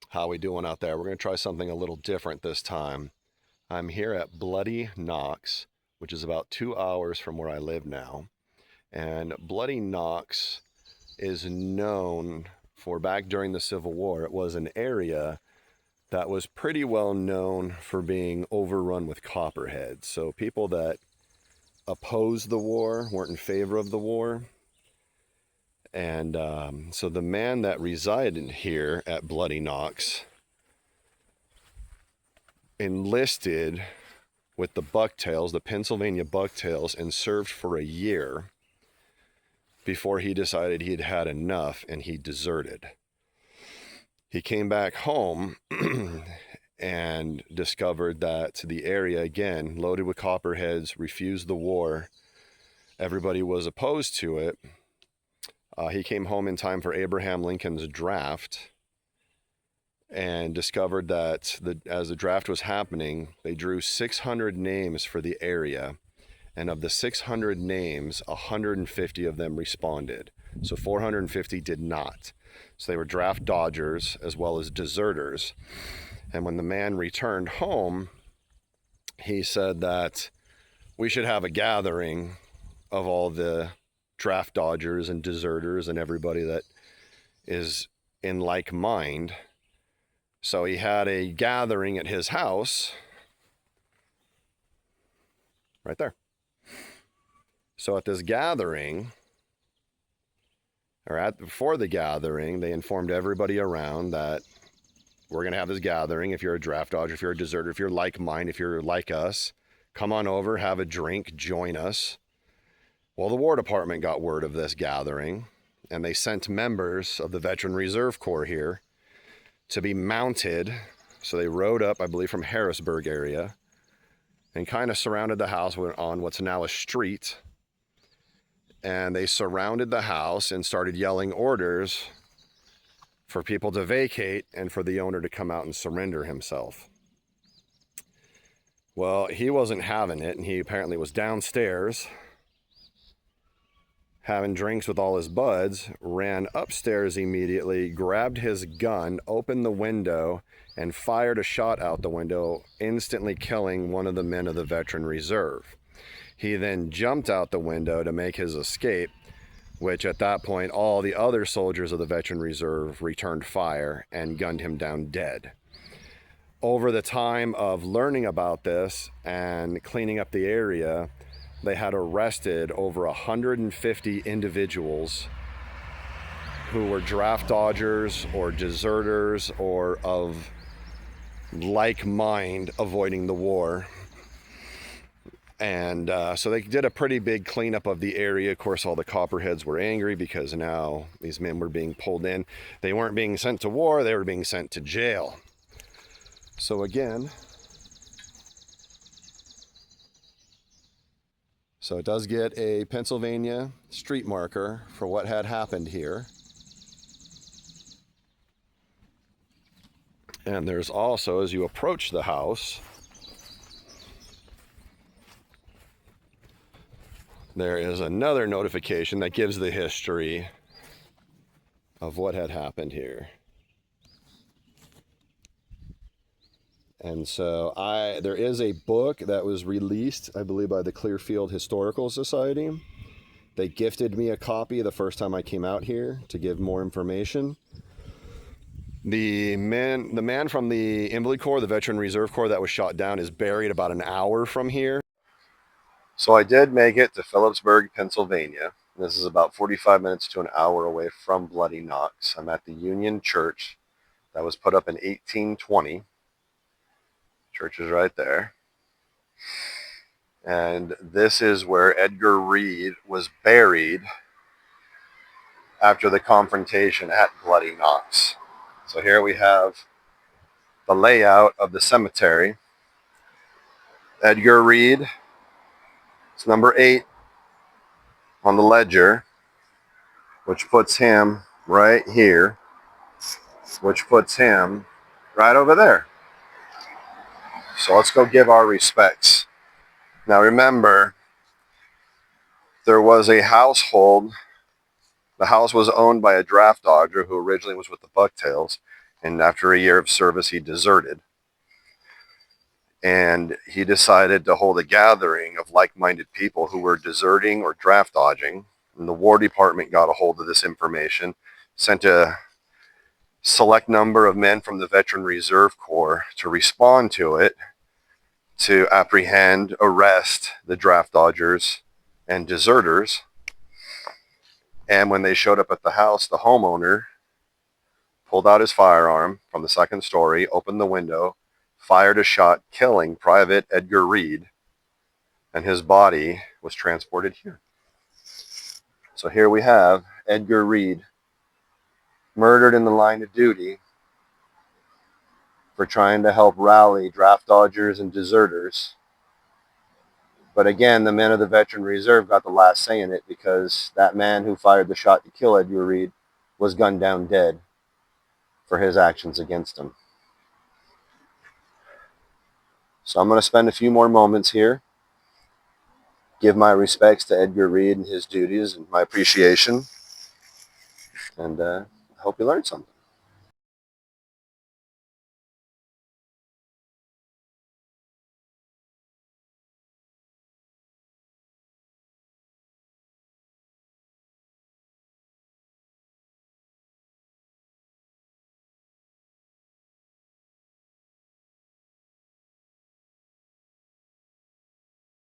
How we doing out there? We're going to try something a little different this time. I'm here at Bloody Knox, which is about 2 hours from where I live now. And Bloody Knox is known for, back during the Civil War, it was an area that was pretty well known for being overrun with copperheads. So people that opposed the war, weren't in favor of the war. And so the man that resided here at Bloody Knox enlisted with the bucktails, the Pennsylvania bucktails, and served for a year before he decided he'd had enough and he deserted. He came back home and discovered that the area, again, loaded with copperheads, refused the war. Everybody was opposed to it. He came home in time for Abraham Lincoln's draft and discovered that as the draft was happening, they drew 600 names for the area. And of the 600 names, 150 of them responded. So 450 did not. So they were draft dodgers as well as deserters. And when the man returned home, he said that we should have a gathering of all the draft dodgers and deserters and everybody that is in like mind. So he had a gathering at his house right there. So at this gathering, or before the gathering, they informed everybody around that we're going to have this gathering. If you're a draft dodger, if you're a deserter, if you're like mine, if you're like us, come on over, have a drink, join us. Well, the War Department got word of this gathering, and they sent members of the Veteran Reserve Corps here to be mounted. So they rode up, I believe, from Harrisburg area and kind of surrounded the house on what's now a street. And they surrounded the house and started yelling orders for people to vacate and for the owner to come out and surrender himself. Well, he wasn't having it, and he apparently was downstairs having drinks with all his buds, ran upstairs immediately, grabbed his gun, opened the window, and fired a shot out the window, instantly killing one of the men of the Veteran Reserve. He then jumped out the window to make his escape, which at that point, all the other soldiers of the Veteran Reserve returned fire and gunned him down dead. Over the time of learning about this and cleaning up the area, they had arrested over 150 individuals who were draft dodgers or deserters or of like mind avoiding the war. And so they did a pretty big cleanup of the area. Of course, all the copperheads were angry because now these men were being pulled in. They weren't being sent to war, they were being sent to jail. So again, so it does get a Pennsylvania street marker for what had happened here. And there's also, as you approach the house, there is another notification that gives the history of what had happened here. And so there is a book that was released, I believe, by the Clearfield Historical Society. They gifted me a copy the first time I came out here to give more information. The man from the Invalid Corps, the Veteran Reserve Corps that was shot down, is buried about an hour from here. So I did make it to Phillipsburg, Pennsylvania. This is about 45 minutes to an hour away from Bloody Knox. I'm at the Union Church that was put up in 1820. Church is right there. And this is where Edgar Reed was buried after the confrontation at Bloody Knox. So here we have the layout of the cemetery. Edgar Reed, it's number 8 on the ledger, which puts him right here, which puts him right over there. So let's go give our respects. Now remember, there was a household. The house was owned by a draft dodger who originally was with the Bucktails, And after a year of service, he deserted. And he decided to hold a gathering of like-minded people who were deserting or draft dodging. And the War Department got a hold of this information, sent a select number of men from the Veteran Reserve Corps to respond to it, to apprehend, arrest the draft dodgers and deserters. And when they showed up at the house, the homeowner pulled out his firearm from the second story, opened the window, fired a shot, killing Private Edgar Reed, and his body was transported here. So here we have Edgar Reed, murdered in the line of duty for trying to help rally draft dodgers and deserters. But again, the men of the Veteran Reserve got the last say in it, because that man who fired the shot to kill Edgar Reed was gunned down dead for his actions against him. So I'm going to spend a few more moments here, give my respects to Edgar Reed and his duties and my appreciation, and I hope you learned something.